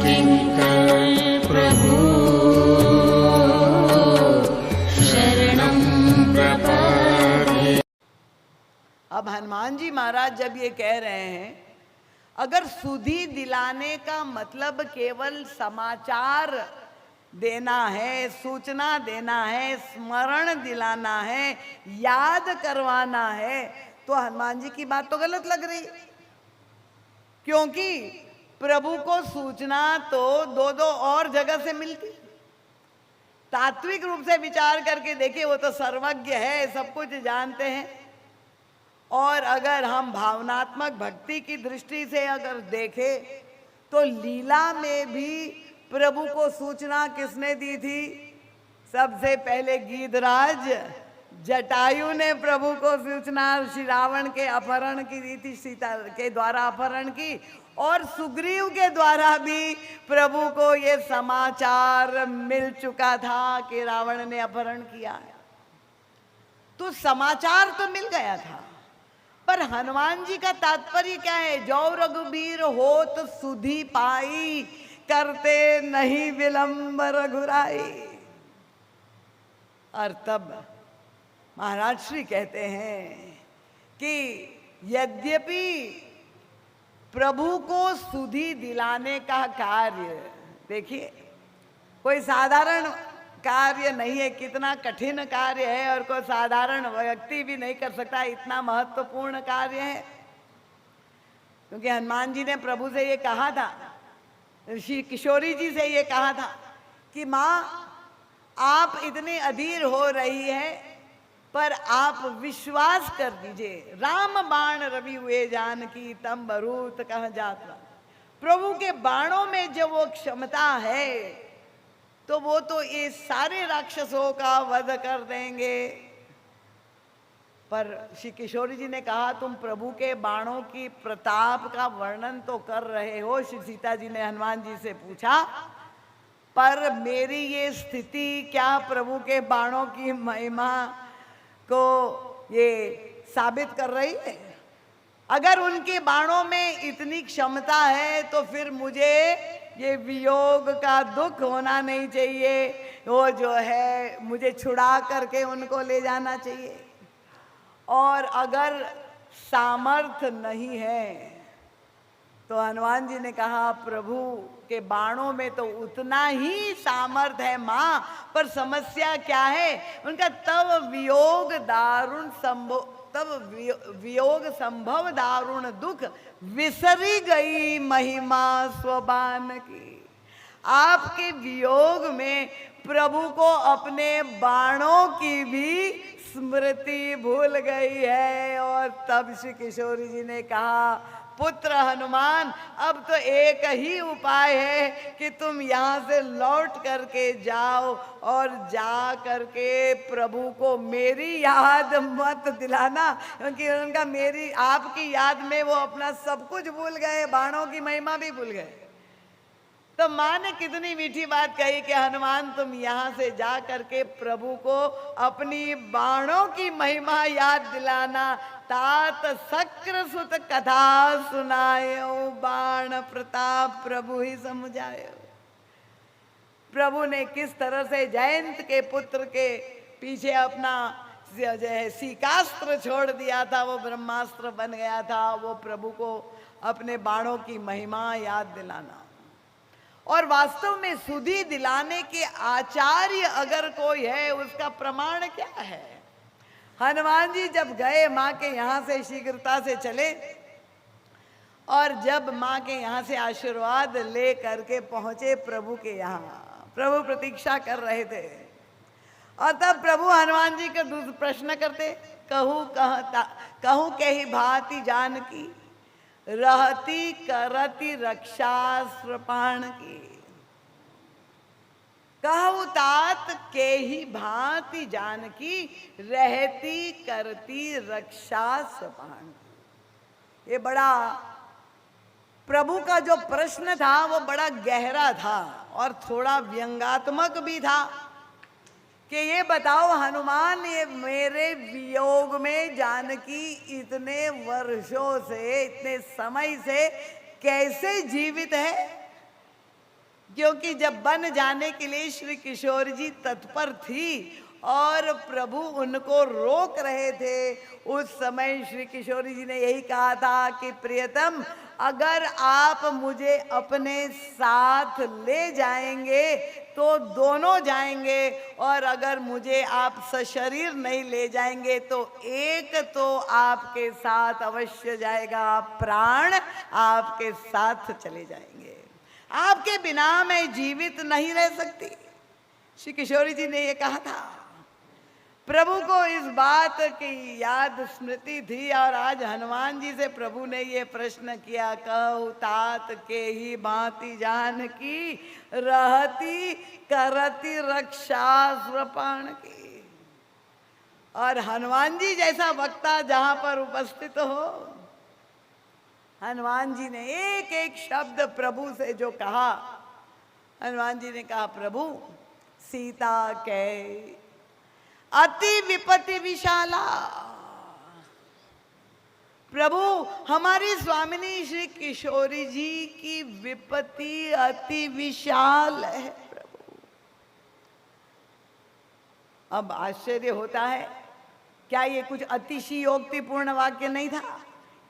किंकर प्रभु शरणं प्रपद्ये। अब हनुमान जी महाराज जब ये कह रहे हैं, अगर सुधि दिलाने का मतलब केवल समाचार देना है, सूचना देना है, स्मरण दिलाना है, याद करवाना है, तो हनुमान जी की बात तो गलत लग रही। क्योंकि प्रभु को सूचना तो दो दो और जगह से मिलती। तात्विक रूप से विचार करके देखिए, वो तो सर्वज्ञ है, सब कुछ जानते हैं। और अगर हम भावनात्मक भक्ति की दृष्टि से अगर देखें तो लीला में भी प्रभु को सूचना किसने दी थी? सबसे पहले गीधराज जटायु ने प्रभु को सूचना श्री रावण के अपहरण की दी थी, सीता के द्वारा अपहरण की। और सुग्रीव के द्वारा भी प्रभु को ये समाचार मिल चुका था कि रावण ने अपहरण किया है। तो समाचार तो मिल गया था, पर हनुमान जी का तात्पर्य क्या है? जो रघुबीर होत सुधि पाई, करते नहीं विलंब रघुराई। और तब महाराज श्री कहते हैं कि यद्यपि प्रभु को सुधि दिलाने का कार्य, देखिए कोई साधारण कार्य नहीं है, कितना कठिन कार्य है और कोई साधारण व्यक्ति भी नहीं कर सकता, इतना महत्वपूर्ण कार्य है। क्योंकि हनुमान जी ने प्रभु से ये कहा था, ऋषि किशोरी जी से ये कहा था कि माँ आप इतनी अधीर हो रही है, पर आप विश्वास कर दीजिए, राम बाण रवि हुए जानकी तम बरूत कह जाता। प्रभु के बाणों में जो वो क्षमता है, तो वो तो ये सारे राक्षसों का वध कर देंगे। पर श्री किशोरी जी ने कहा, तुम प्रभु के बाणों की प्रताप का वर्णन तो कर रहे हो। श्री सीता जी ने हनुमान जी से पूछा, पर मेरी ये स्थिति क्या प्रभु के बाणों की महिमा को ये साबित कर रही है? अगर उनके बाणों में इतनी क्षमता है तो फिर मुझे ये वियोग का दुख होना नहीं चाहिए, वो जो है मुझे छुड़ा करके उनको ले जाना चाहिए। और अगर सामर्थ्य नहीं है तो हनुमान जी ने कहा, प्रभु के बाणों में तो उतना ही सामर्थ्य है माँ, पर समस्या क्या है? उनका तब वियोग दारुण संभव, तब वियोग संभव दारुण दुख, विसरी गई महिमा स्वबान की। आपके वियोग में प्रभु को अपने बाणों की भी स्मृति भूल गई है। और तब श्री किशोरी जी ने कहा, पुत्र हनुमान, अब तो एक ही उपाय है कि तुम यहाँ से लौट करके जाओ और जा करके प्रभु को मेरी याद मत दिलाना, क्योंकि उनका मेरी आपकी याद में वो अपना सब कुछ भूल गए, बाणों की महिमा भी भूल गए। तो माँ ने कितनी मीठी बात कही कि हनुमान तुम यहाँ से जा करके प्रभु को अपनी बाणों की महिमा याद दिलाना। तात शक्र सुत कथा सुनायो, बाण प्रताप प्रभु ही समझायो। प्रभु ने किस तरह से जयंत के पुत्र के पीछे अपना जो है सीकास्त्र छोड़ दिया था, वो ब्रह्मास्त्र बन गया था। वो प्रभु को अपने बाणों की महिमा याद दिलाना। और वास्तव में सुधि दिलाने के आचार्य अगर कोई है, उसका प्रमाण क्या है? हनुमान जी जब गए माँ के यहाँ से, शीघ्रता से चले, और जब माँ के यहाँ से आशीर्वाद ले करके पहुँचे प्रभु के यहाँ, प्रभु प्रतीक्षा कर रहे थे। और तब प्रभु हनुमान जी के प्रश्न करते, कहूँ कही भांति जानकी, रहती करती रक्षा श्रपाण की। कहु तात के ही भांति जानकी, रहती करती रक्षा श्रपाण की। ये बड़ा प्रभु का जो प्रश्न था वो बड़ा गहरा था और थोड़ा व्यंगात्मक भी था कि ये बताओ हनुमान, ये मेरे वियोग में जानकी इतने वर्षों से, इतने समय से कैसे जीवित है? क्योंकि जब बन जाने के लिए श्री किशोर जी तत्पर थी और प्रभु उनको रोक रहे थे, उस समय श्री किशोरी जी ने यही कहा था कि प्रियतम, अगर आप मुझे अपने साथ ले जाएंगे तो दोनों जाएंगे, और अगर मुझे आप सशरीर नहीं ले जाएंगे तो एक तो आपके साथ अवश्य जाएगा, प्राण आपके साथ चले जाएंगे, आपके बिना मैं जीवित नहीं रह सकती। श्री किशोरी जी ने ये कहा था। प्रभु को इस बात की याद स्मृति थी, और आज हनुमान जी से प्रभु ने ये प्रश्न किया, कहु तात के ही भांति जान की, रहती करती रक्षा स्वपाण की। और हनुमान जी जैसा वक्ता जहां पर उपस्थित हो, हनुमान जी ने एक एक शब्द प्रभु से जो कहा, हनुमान जी ने कहा, प्रभु सीता के अति विपत्ति विशाला। प्रभु, हमारी स्वामिनी श्री किशोरी जी की विपत्ति अति विशाल है प्रभु। अब आश्चर्य होता है, क्या ये कुछ अतिशयोक्तिपूर्ण वाक्य नहीं था?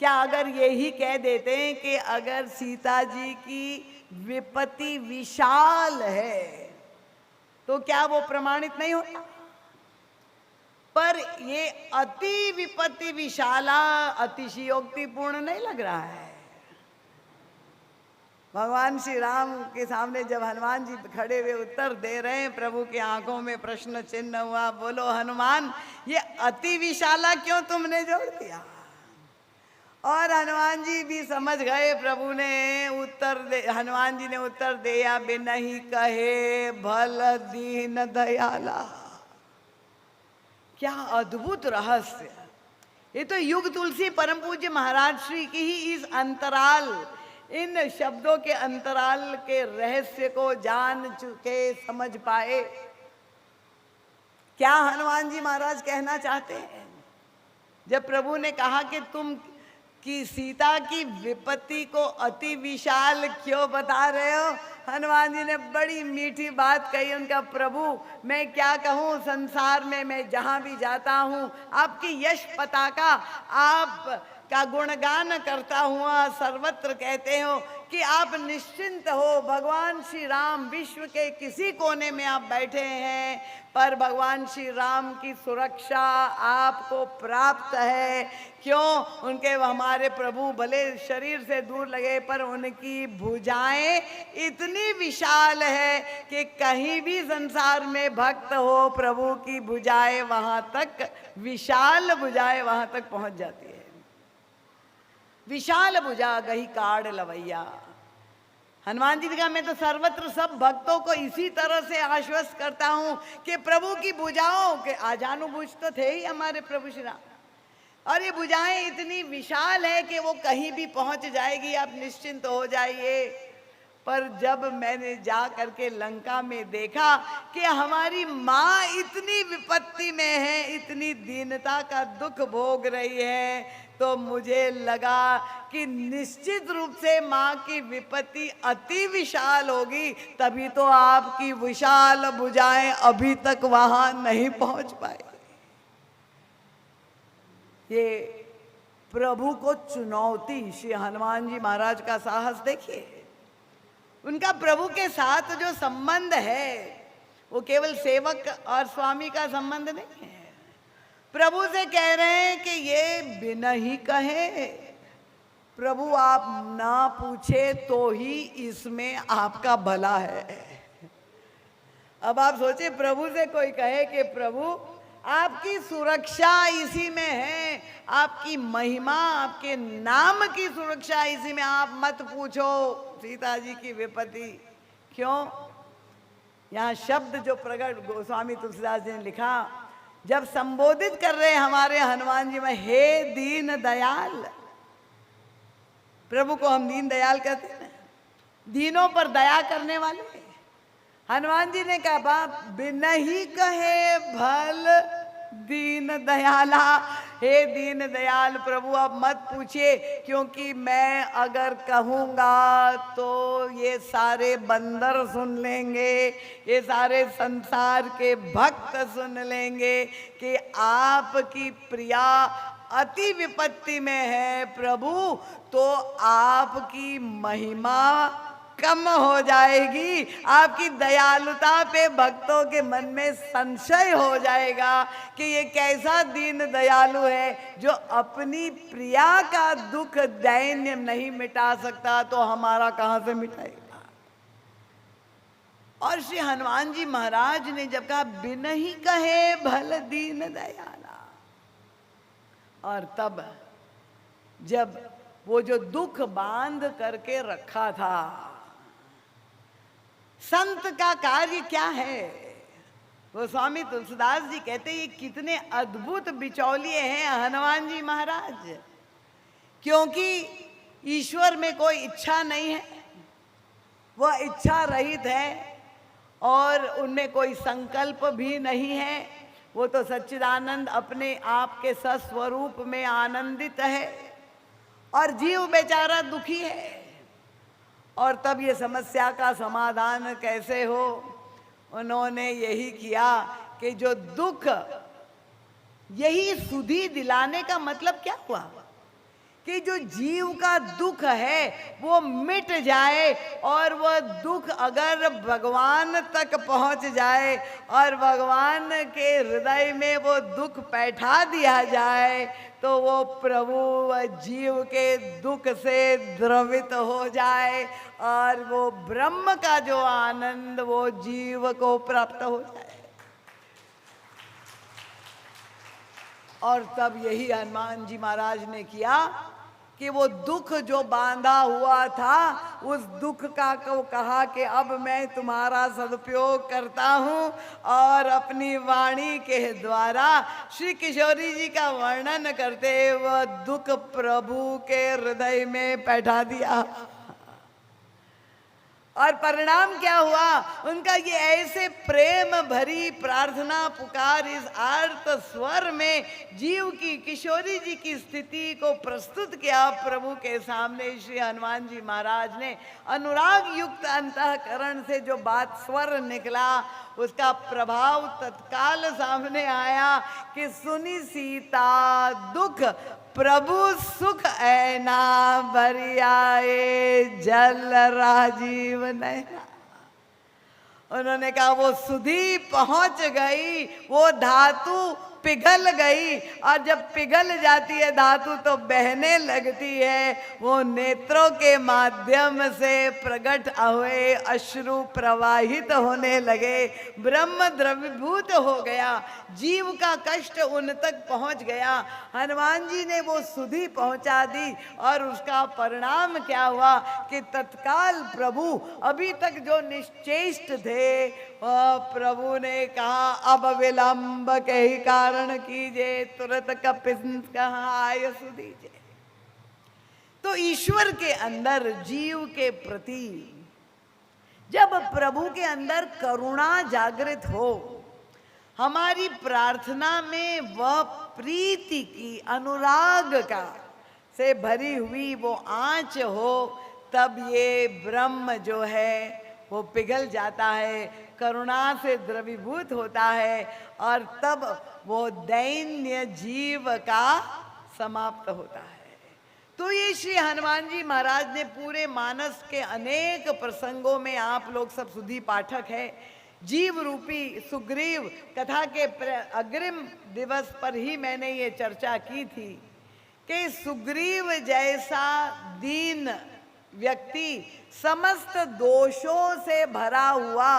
क्या अगर यही कह देते हैं कि अगर सीता जी की विपत्ति विशाल है तो क्या वो प्रमाणित नहीं होता? पर ये अति विपत्ति विशाला अतिशयोक्तिपूर्ण नहीं लग रहा है। भगवान श्री राम के सामने जब हनुमान जी खड़े हुए उत्तर दे रहे हैं, प्रभु की आंखों में प्रश्न चिन्ह हुआ, बोलो हनुमान, ये अति विशाला क्यों तुमने जोड़ दिया? और हनुमान जी भी समझ गए, प्रभु ने हनुमान जी ने उत्तर दिया, बिनहि कहे भल दीन दयाला। क्या अद्भुत रहस्य! ये तो युग तुलसी परम पूज्य महाराज श्री की ही इस अंतराल, इन शब्दों के अंतराल के रहस्य को जान चुके, समझ पाए। क्या हनुमान जी महाराज कहना चाहते हैं? जब प्रभु ने कहा कि तुम कि सीता की विपत्ति को अति विशाल क्यों बता रहे हो, हनुमान जी ने बड़ी मीठी बात कही। उनका, प्रभु मैं क्या कहूँ, संसार में मैं जहाँ भी जाता हूँ आपकी यश पताका, आप का गुणगान करता हुआ सर्वत्र कहते हो कि आप निश्चिंत हो, भगवान श्री राम विश्व के किसी कोने में आप बैठे हैं, पर भगवान श्री राम की सुरक्षा आपको प्राप्त है। क्यों? उनके, हमारे प्रभु भले शरीर से दूर लगे पर उनकी भुजाएं इतनी विशाल है कि कहीं भी संसार में भक्त हो, प्रभु की भुजाएं वहां तक, विशाल भुजाएं वहां तक पहुंच जाती है। विशाल भुजा गही काढ़ लवैया। हनुमान जी ने कहा, मैं तो सर्वत्र सब भक्तों को इसी तरह से आश्वस्त करता हूं कि प्रभु की भुजाओं के आजानुभुज तो थे ही हमारे प्रभु श्री राम, और ये भुजाएं इतनी विशाल है कि वो कहीं भी पहुंच जाएगी, आप निश्चिंत हो जाइए। पर जब मैंने जा करके लंका में देखा कि हमारी माँ इतनी विपत्ति में है, इतनी दीनता का दुख भोग रही है, तो मुझे लगा कि निश्चित रूप से माँ की विपत्ति अति विशाल होगी, तभी तो आपकी विशाल भुजाएं अभी तक वहां नहीं पहुंच पाई। ये प्रभु को चुनौती, श्री हनुमान जी महाराज का साहस देखिए। उनका प्रभु के साथ जो संबंध है वो केवल सेवक और स्वामी का संबंध नहीं है। प्रभु से कह रहे हैं कि ये बिना ही कहे, प्रभु आप ना पूछे तो ही इसमें आपका भला है। अब आप सोचिए, प्रभु से कोई कहे कि प्रभु आपकी सुरक्षा इसी में है, आपकी महिमा, आपके नाम की सुरक्षा इसी में, आप मत पूछो सीता जी की विपत्ति। क्यों? यहाँ शब्द जो प्रकट गोस्वामी तुलसीदास जी ने लिखा, जब संबोधित कर रहे हमारे हनुमान जी में, हे दीन दयाल। प्रभु को हम दीन दयाल कहते हैं, दीनों पर दया करने वाले। हनुमान जी ने कहा, बिना ही कहे भल दीन दयाला। हे दीन दयाल प्रभु अब मत पूछिए, क्योंकि मैं अगर कहूँगा तो ये सारे बंदर सुन लेंगे, ये सारे संसार के भक्त सुन लेंगे कि आपकी प्रिया अति विपत्ति में है प्रभु, तो आपकी महिमा कम हो जाएगी, आपकी दयालुता पे भक्तों के मन में संशय हो जाएगा कि ये कैसा दीन दयालु है जो अपनी प्रिया का दुख दैन्य नहीं मिटा सकता, तो हमारा कहाँ से मिटाएगा। और श्री हनुमान जी महाराज ने जब कहा बिन ही कहे भल दीन दयाला, और तब जब वो जो दुख बांध करके रखा था, संत का कार्य क्या है, वो स्वामी तुलसीदास जी कहते ये कितने अद्भुत बिचौलिए हैं हनुमान जी महाराज, क्योंकि ईश्वर में कोई इच्छा नहीं है, वह इच्छा रहित है और उनमें कोई संकल्प भी नहीं है, वो तो सच्चिदानंद अपने आप के सस्वरूप में आनंदित है और जीव बेचारा दुखी है। और तब ये समस्या का समाधान कैसे हो, उन्होंने यही किया कि जो दुख, यही सुधि दिलाने का मतलब क्या हुआ कि जो जीव का दुख है वो मिट जाए, और वह दुख अगर भगवान तक पहुंच जाए और भगवान के हृदय में वो दुख बैठा दिया जाए, तो वो प्रभु जीव के दुख से द्रवित हो जाए और वो ब्रह्म का जो आनंद वो जीव को प्राप्त हो जाए। और तब यही हनुमान जी महाराज ने किया कि वो दुख जो बांधा हुआ था, उस दुख का को कहा कि अब मैं तुम्हारा सदुपयोग करता हूँ, और अपनी वाणी के द्वारा श्री किशोरी जी का वर्णन करते वह दुख प्रभु के हृदय में बैठा दिया। और परिणाम क्या हुआ, उनका ये ऐसे प्रेम भरी प्रार्थना पुकार इस आर्त स्वर में जीव की, किशोरी जी की स्थिति को प्रस्तुत किया प्रभु के सामने। श्री हनुमान जी महाराज ने अनुराग युक्त अंतःकरण से जो बात स्वर निकला, उसका प्रभाव तत्काल सामने आया कि सुनी सीता दुख प्रभु सुख ऐना बरियाए जल राजीव नैना। उन्होंने कहा वो सुधि पहुंच गई, वो धातु पिघल गई, और जब पिघल जाती है धातु तो बहने लगती है, वो नेत्रों के माध्यम से प्रकट हुए अश्रु प्रवाहित होने लगे, ब्रह्म द्रवीभूत हो गया, जीव का कष्ट उन तक पहुंच गया। हनुमान जी ने वो सुधि पहुंचा दी, और उसका परिणाम क्या हुआ कि तत्काल प्रभु अभी तक जो निश्चेष्ट थे, प्रभु ने कहा अब विलंब के ही कारण कीजिए, तुरंत कपिस कहाँ आय सुधीजे। तो ईश्वर के अंदर जीव के प्रति जब प्रभु के अंदर करुणा जागृत हो, हमारी प्रार्थना में वह प्रीति की, अनुराग का से भरी हुई वो आँच हो, तब ये ब्रह्म जो है वो पिघल जाता है, करुणा से द्रवीभूत होता है, और तब वो दैन्य जीव का समाप्त होता है। तो ये श्री हनुमान जी महाराज ने पूरे मानस के अनेक प्रसंगों में, आप लोग सब सुधी पाठक है, जीव रूपी सुग्रीव कथा के अग्रिम दिवस पर ही मैंने ये चर्चा की थी कि सुग्रीव जैसा दीन व्यक्ति समस्त दोषों से भरा हुआ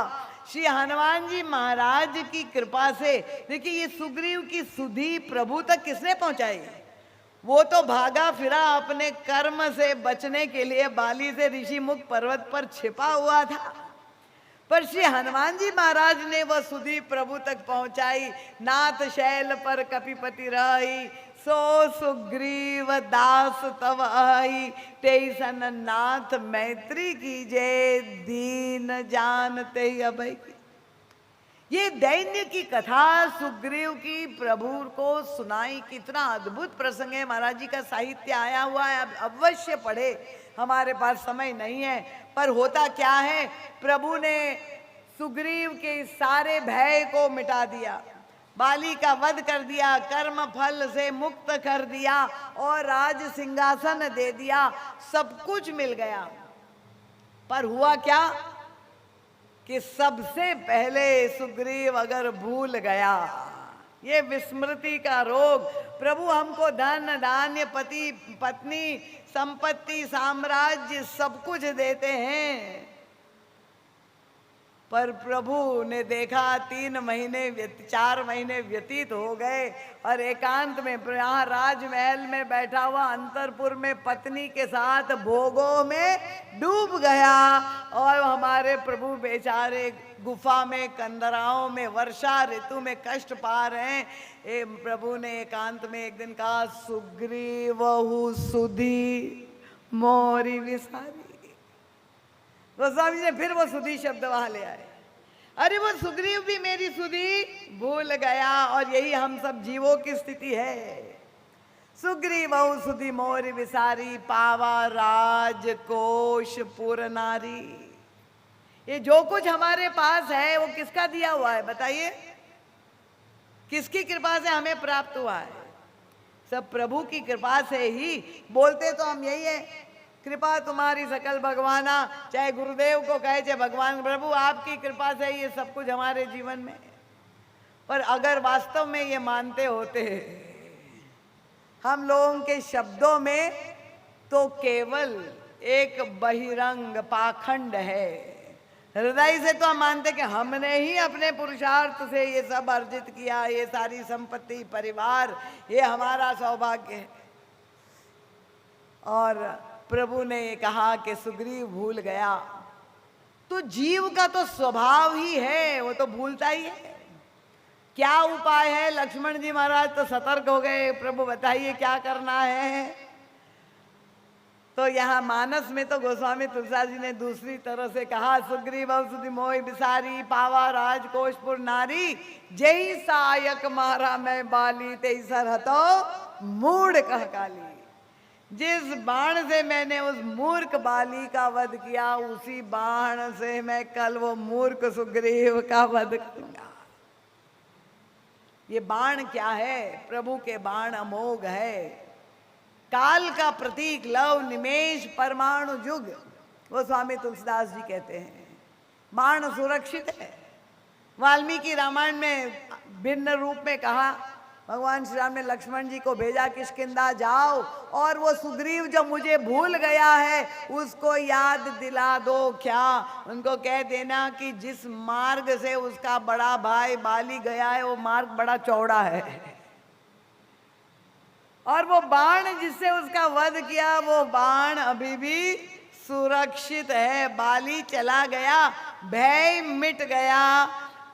श्री हनुमान जी महाराज की कृपा से, देखिए ये सुग्रीव की सुधि प्रभु तक किसने पहुंचाई? वो तो भागा फिरा अपने कर्म से बचने के लिए, बाली से ऋषिमुख पर्वत पर छिपा हुआ था, पर श्री हनुमान जी महाराज ने वह सुधि प्रभु तक पहुंचाई। नाथ शैल पर कपिपति रही, सो सुग्रीव दास तव आई, तेसन नाथ मैत्री कीजे, दीन जानते अभय। ये दैन्य की कथा सुग्रीव की प्रभु को सुनाई। कितना अद्भुत प्रसंग है। महाराज जी का साहित्य आया हुआ है, अब अवश्य पढ़े। हमारे पास समय नहीं है, पर होता क्या है, प्रभु ने सुग्रीव के सारे भय को मिटा दिया, बाली का वध कर दिया, कर्म फल से मुक्त कर दिया और राज सिंहासन दे दिया, सब कुछ मिल गया। पर हुआ क्या कि सबसे पहले सुग्रीव अगर भूल गया, ये विस्मृति का रोग। प्रभु हमको धन धान्य पति पत्नी संपत्ति साम्राज्य सब कुछ देते हैं, पर प्रभु ने देखा 4 महीने व्यतीत हो गए और एकांत में यहाँ राजमहल में बैठा हुआ अंतरपुर में पत्नी के साथ भोगों में डूब गया और हमारे प्रभु बेचारे गुफा में कंदराओं में वर्षा ऋतु में कष्ट पा रहे हैं। प्रभु ने एकांत में एक दिन कहा, सुग्रीवहु सुधी मोरी विसारी। गोस्वामी जी ने फिर वो सुधी शब्द वहां ले आए। अरे वो सुग्रीव भी मेरी सुधी भूल गया, और यही हम सब जीवों की स्थिति है। सुग्रीवहु सुधी मोर विसारी, पावा राज कोश पुर नारी। ये जो कुछ हमारे पास है वो किसका दिया हुआ है बताइए? किसकी कृपा से हमें प्राप्त हुआ है? सब प्रभु की कृपा से ही। बोलते तो हम यही है, कृपा तुम्हारी सकल भगवाना, चाहे गुरुदेव को कहे चाहे भगवान, प्रभु आपकी कृपा से ये सब कुछ हमारे जीवन में। पर अगर वास्तव में ये मानते होते हम लोगों के शब्दों में, तो केवल एक बहिरंग पाखंड है। हृदय से तो हम मानते कि हमने ही अपने पुरुषार्थ से ये सब अर्जित किया, ये सारी संपत्ति परिवार, ये हमारा सौभाग्य है। और प्रभु ने कहा कि सुग्रीव भूल गया, तो जीव का तो स्वभाव ही है, वो तो भूलता ही है। क्या उपाय है? लक्ष्मण जी महाराज तो सतर्क हो गए, प्रभु बताइए क्या करना है। तो यहाँ मानस में तो गोस्वामी तुलसीदास जी ने दूसरी तरह से कहा, सुग्रीव सुधी मोहि बिसारी, पावा राजकोशपुर नारी, जय सायक मारा मैं बाली, तेई सरहतो मूढ़ कह काली। जिस बाण से मैंने उस मूर्ख बाली का वध किया, उसी बाण से मैं कल वो मूर्ख सुग्रीव का वध करूंगा। ये बाण क्या है? प्रभु के बाण अमोघ है। काल का प्रतीक, लव निमेष परमाणु युग, वो स्वामी तुलसीदास जी कहते हैं। बाण सुरक्षित है। वाल्मीकि रामायण में भिन्न रूप में कहा, भगवान श्री राम ने लक्ष्मण जी को भेजा, किष्किंधा जाओ और वो सुग्रीव जो मुझे भूल गया है उसको याद दिला दो। क्या? उनको कह देना कि जिस मार्ग से उसका बड़ा भाई बाली गया है वो मार्ग बड़ा चौड़ा है, और वो बाण जिससे उसका वध किया वो बाण अभी भी सुरक्षित है। बाली चला गया, भय मिट गया,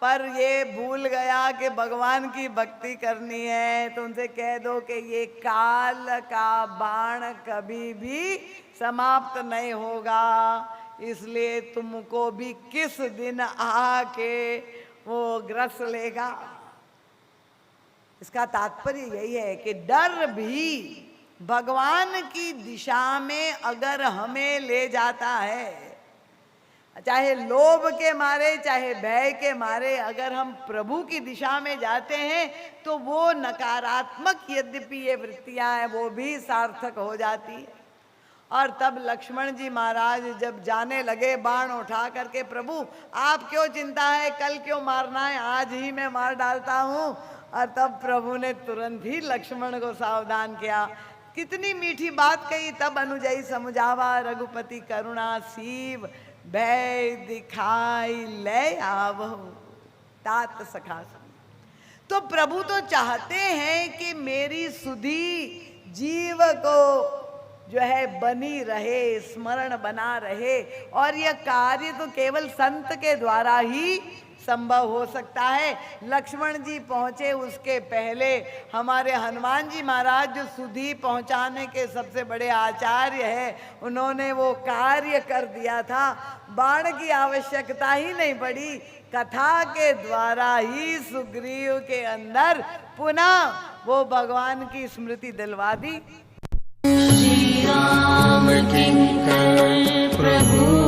पर ये भूल गया कि भगवान की भक्ति करनी है। तो उनसे कह दो कि ये काल का बाण कभी भी समाप्त नहीं होगा, इसलिए तुमको भी किस दिन आके वो ग्रस लेगा। इसका तात्पर्य यही है कि डर भी भगवान की दिशा में अगर हमें ले जाता है, चाहे लोभ के मारे चाहे भय के मारे, अगर हम प्रभु की दिशा में जाते हैं तो वो नकारात्मक यद्यपि ये वृत्तियां हैं वो भी सार्थक हो जाती है। और तब लक्ष्मण जी महाराज जब जाने लगे बाण उठा करके, प्रभु आप क्यों चिंता है, कल क्यों मारना है, आज ही मैं मार डालता हूँ। और तब प्रभु ने तुरंत ही लक्ष्मण को सावधान किया। कितनी मीठी बात कही। तब अनुजई समुझावा, रघुपति करुणा सीव, भय दिखाई ले आवो, तात सखा। तो प्रभु तो चाहते हैं कि मेरी सुधी जीव को जो है बनी रहे, स्मरण बना रहे। और यह कार्य तो केवल संत के द्वारा ही संभव हो सकता है। लक्ष्मण जी पहुंचे उसके पहले हमारे हनुमान जी महाराज जो सुधी पहुंचाने के सबसे बड़े आचार्य हैं, उन्होंने वो कार्य कर दिया था। बाण की आवश्यकता ही नहीं पड़ी, कथा के द्वारा ही सुग्रीव के अंदर पुनः वो भगवान की स्मृति दिलवा दी। श्री राम किंकर प्रभु